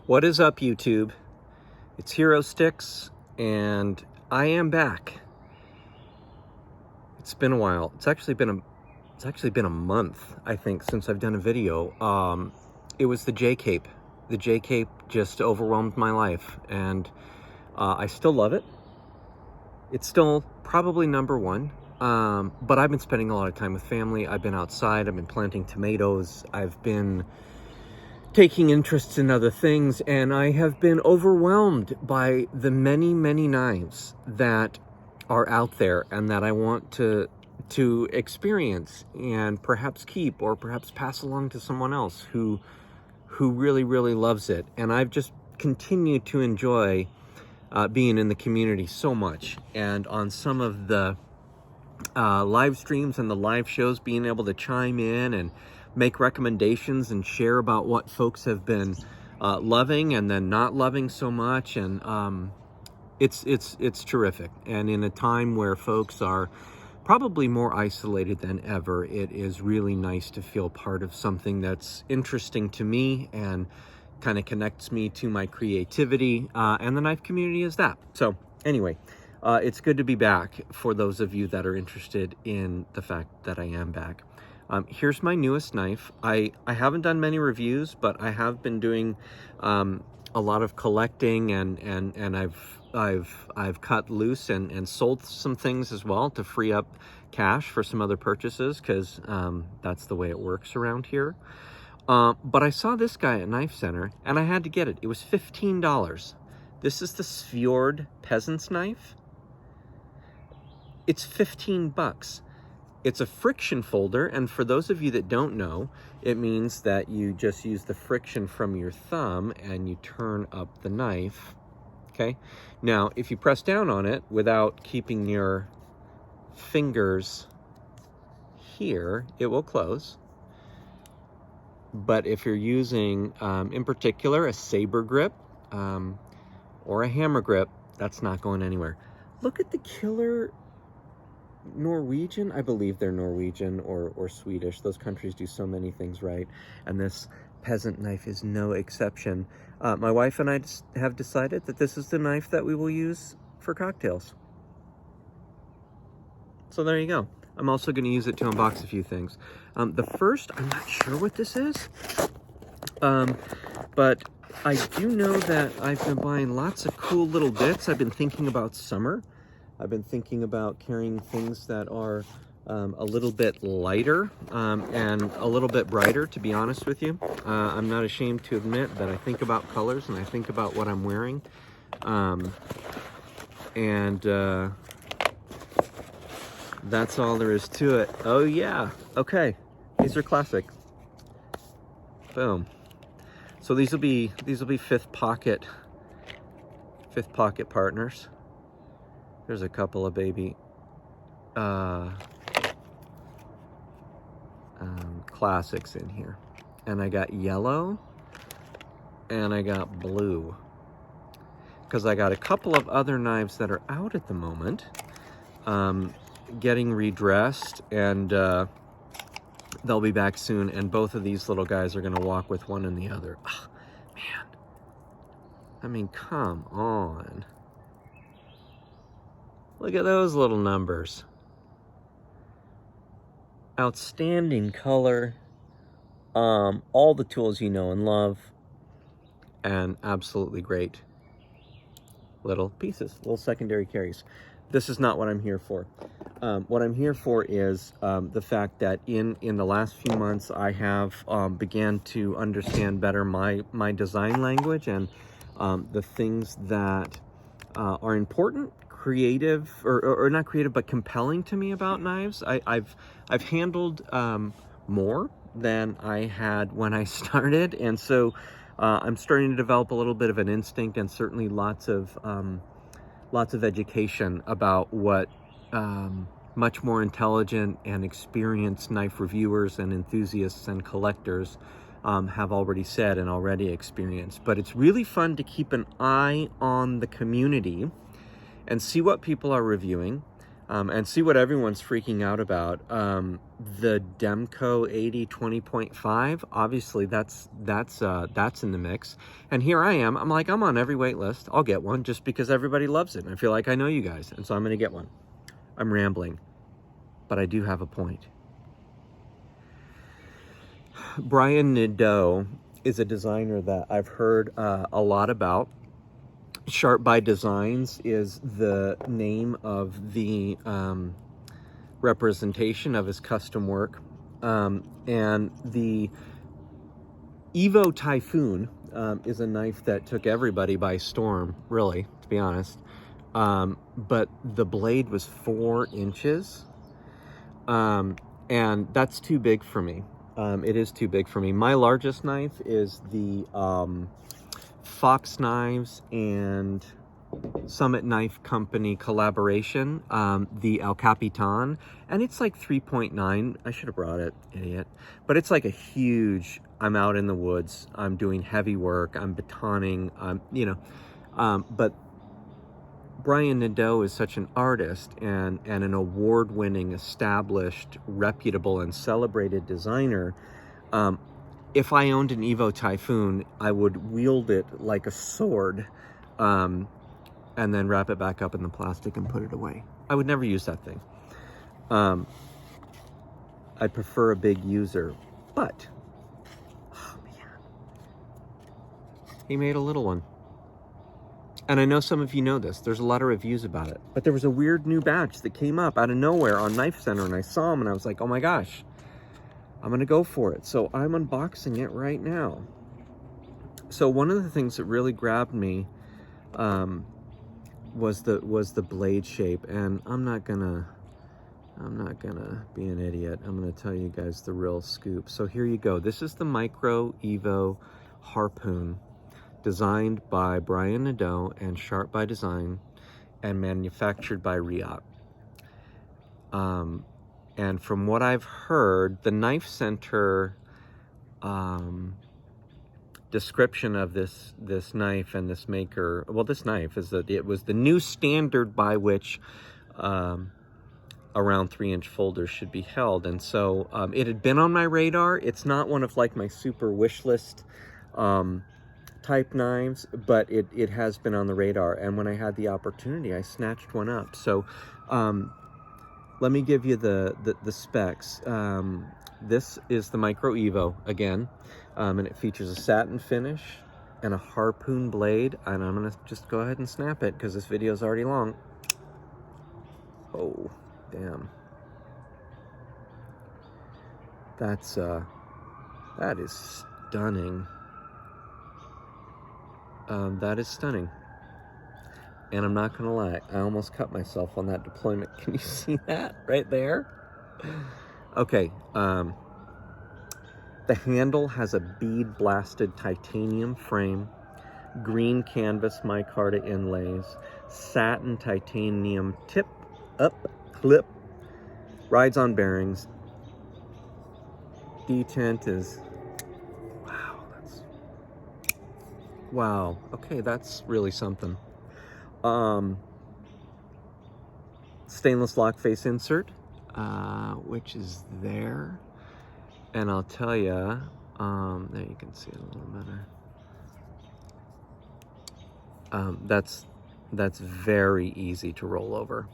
What is up, YouTube? It's Hero Sticks, and I am back. It's been a while. It's actually been a month, I think, since I've done a video. It was the J-Cape. The J-Cape just overwhelmed my life, and I still love it. It's still probably number one. But I've been spending a lot of time with family. I've been outside. I've been planting tomatoes. I've been taking interests in other things, and I have been overwhelmed by the many, many knives that are out there and that I want to experience and perhaps keep, or perhaps pass along to someone else who really, really loves it. And I've just continued to enjoy being in the community so much, and on some of the live streams and the live shows, being able to chime in and make recommendations and share about what folks have been loving and then not loving so much. And it's terrific. And in a time where folks are probably more isolated than ever, it is really nice to feel part of something that's interesting to me and kind of connects me to my creativity. And the knife community is that. So anyway, it's good to be back for those of you that are interested in the fact that I am back. Here's my newest knife. I haven't done many reviews, but I have been doing a lot of collecting, and I've cut loose and sold some things as well to free up cash for some other purchases, because that's the way it works around here. But I saw this guy at Knife Center, and I had to get it. It was $15. This is the Svord Peasant's knife. It's 15 bucks. It's a friction folder, and for those of you that don't know, it means that you just use the friction from your thumb and you turn up the knife, okay? Now, if you press down on it without keeping your fingers here, it will close. But if you're using, in particular, a saber grip or a hammer grip, that's not going anywhere. Look at the killer Norwegian. I believe they're Norwegian or Swedish. Those countries do so many things right, and this Peasant knife is no exception. My wife and I have decided that this is the knife that we will use for cocktails. So there you go. I'm also going to use it to unbox a few things. The first, I'm not sure what this is, but I do know that I've been buying lots of cool little bits. I've been thinking about summer. I've been thinking about carrying things that are a little bit lighter and a little bit brighter, to be honest with you. I'm not ashamed to admit that I think about colors and I think about what I'm wearing. That's all there is to it. Oh yeah, okay. These are classic. Boom. So these will be fifth pocket partners. There's a couple of baby classics in here. And I got yellow and I got blue, because I got a couple of other knives that are out at the moment, getting redressed, and they'll be back soon. And both of these little guys are going to walk with one and the other. Oh, man. I mean, come on. Look at those little numbers. Outstanding color. All the tools you know and love. And absolutely great little pieces, little secondary carries. This is not what I'm here for. What I'm here for is the fact that in the last few months, I have began to understand better my design language and the things that are important, creative, or not creative, but compelling to me about knives. I've handled more than I had when I started, and so I'm starting to develop a little bit of an instinct, and certainly lots of education about what much more intelligent and experienced knife reviewers and enthusiasts and collectors have already said and already experienced. But it's really fun to keep an eye on the community and see what people are reviewing, and see what everyone's freaking out about. The Demco 80 20.5, obviously that's in the mix. And here I am, I'm like, I'm on every wait list. I'll get one just because everybody loves it. And I feel like I know you guys, and so I'm gonna get one. I'm rambling, but I do have a point. Bryan Nadeau is a designer that I've heard a lot about. Sharp by Designs is the name of the representation of his custom work. And the Evo Typhoon is a knife that took everybody by storm, really, to be honest. But the blade was 4 inches. And that's too big for me. It is too big for me. My largest knife is the Fox Knives and Summit Knife Company collaboration, the El Capitan, and it's like 3.9. I should have brought it, idiot. But it's like a huge, I'm out in the woods, I'm doing heavy work, I'm batoning, but Bryan Nadeau is such an artist and an award-winning, established, reputable, and celebrated designer. If I owned an Evo Typhoon, I would wield it like a sword, and then wrap it back up in the plastic and put it away. I would never use that thing. I prefer a big user, but, oh man, he made a little one. And I know some of you know this. There's a lot of reviews about it. But there was a weird new batch that came up out of nowhere on Knife Center, and I saw them, and I was like, oh my gosh, I'm gonna go for it. So I'm unboxing it right now. So one of the things that really grabbed me was the blade shape, and I'm not gonna be an idiot. I'm gonna tell you guys the real scoop. So here you go. This is the Micro Evo Harpoon, designed by Bryan Nadeau and Sharp by Design, and manufactured by Reate. And from what I've heard, the Knife Center description of this knife and this maker, well, this knife is that it was the new standard by which around 3-inch folders should be held. And so it had been on my radar. It's not one of like my super wish list type knives, but it has been on the radar, and when I had the opportunity, I snatched one up. So let me give you the specs. This is the Micro Evo again, and it features a satin finish and a harpoon blade, and I'm gonna just go ahead and snap it because this video is already long. Oh damn, that is stunning. That is stunning. And I'm not gonna lie, I almost cut myself on that deployment. Can you see that right there? Okay, the handle has a bead blasted titanium frame, green canvas micarta inlays, satin titanium tip up clip, rides on bearings. Detent is, wow, okay, that's really something. Stainless lock face insert, which is there. And I'll tell you, there you can see it a little better. That's very easy to roll over.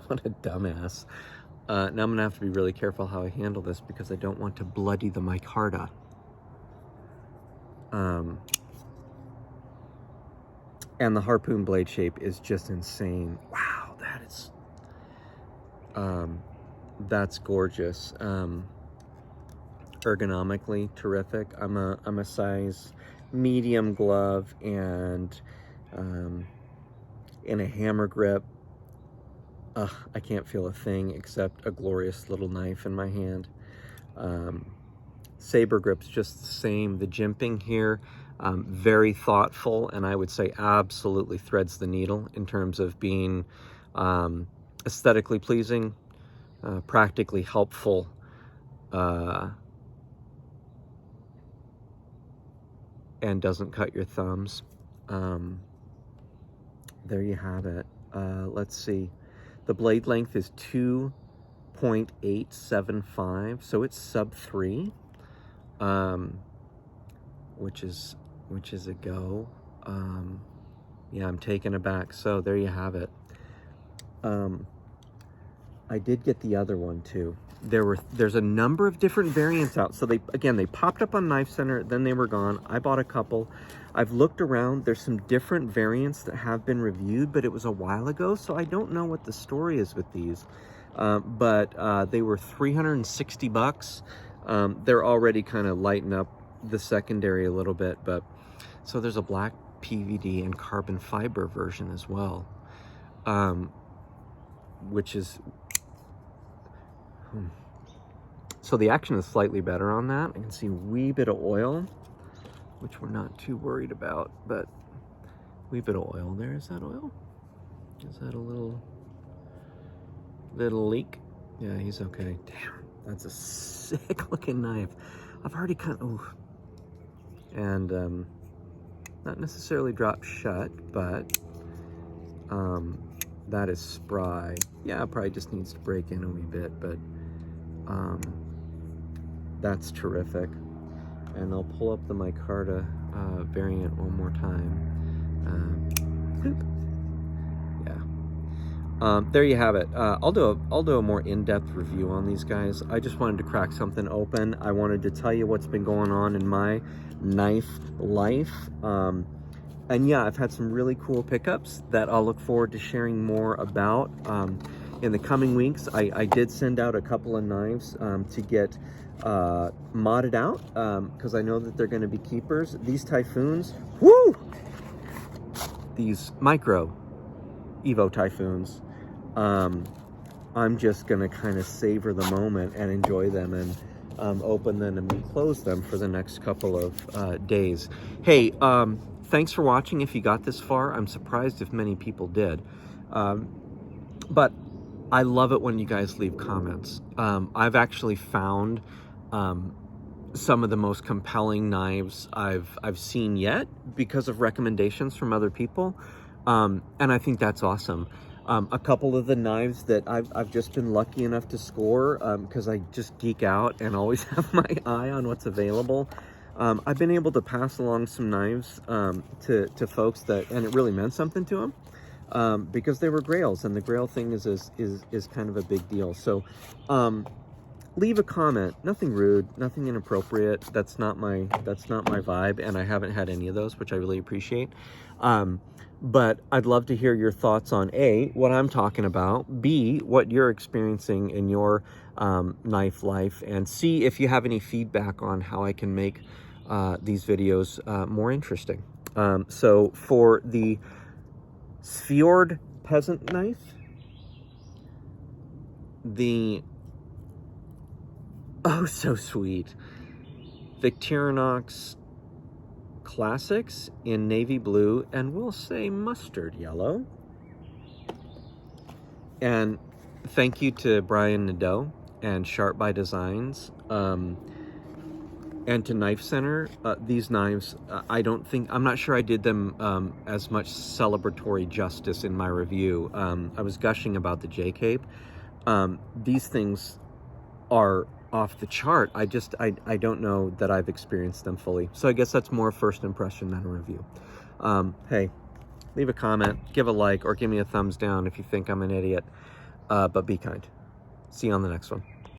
What a dumbass. Now I'm gonna have to be really careful how I handle this because I don't want to bloody the micarta. And the harpoon blade shape is just insane. Wow, that is, that's gorgeous. Ergonomically terrific. I'm a size medium glove, and in a hammer grip, I can't feel a thing except a glorious little knife in my hand. Saber grip's just the same. The jimping here, very thoughtful, and I would say absolutely threads the needle in terms of being aesthetically pleasing, practically helpful, and doesn't cut your thumbs. there you have it. Let's see. The blade length is 2.875, so it's sub 3, which is a go. Yeah, I'm taken aback. So there you have it. I did get the other one too. There's a number of different variants out. So they popped up on Knife Center, then they were gone. I bought a couple. I've looked around. There's some different variants that have been reviewed, but it was a while ago, so I don't know what the story is with these. But they were $360. They're already kind of lighting up the secondary a little bit, but so there's a black PVD and carbon fiber version as well, which is so the action is slightly better on that. I can see a wee bit of oil, which we're not too worried about, but wee bit of oil there. Is that oil? Is that a little leak? Yeah, he's okay. Damn, that's a sick looking knife. I've already and not necessarily dropped shut, but that is spry. Yeah, it probably just needs to break in a wee bit, but that's terrific. And I'll pull up the micarta variant one more time. Yeah. There you have it. I'll do a more in-depth review on these guys. I just wanted to crack something open. I wanted to tell you what's been going on in my knife life. And yeah, I've had some really cool pickups that I'll look forward to sharing more about in the coming weeks. I did send out a couple of knives to get modded out because I know that they're going to be keepers. These Typhoons, woo! These Micro Evo Typhoons, I'm just going to kind of savor the moment and enjoy them and open them and close them for the next couple of days. Hey, thanks for watching if you got this far. I'm surprised if many people did. But I love it when you guys leave comments. I've actually found some of the most compelling knives I've seen yet because of recommendations from other people. And I think that's awesome. A couple of the knives that I've just been lucky enough to score because I just geek out and always have my eye on what's available. I've been able to pass along some knives to folks and it really meant something to them because they were grails, and the grail thing is kind of a big deal. So leave a comment. Nothing rude, nothing inappropriate. That's not my vibe, and I haven't had any of those, which I really appreciate. But I'd love to hear your thoughts on A, what I'm talking about, B, what you're experiencing in your knife life, and C, if you have any feedback on how I can make these videos more interesting. So for the Svord Peasant knife, the oh so sweet Victorinox Classics in navy blue, and we'll say mustard yellow. And thank you to Bryan Nadeau and Sharp by Designs, and to Knife Center. These knives, I'm not sure I did them as much celebratory justice in my review. I was gushing about the J-Cape. These things are off the chart. I don't know that I've experienced them fully. So I guess that's more first impression than a review. Hey, leave a comment, give a like, or give me a thumbs down if you think I'm an idiot. But be kind. See you on the next one.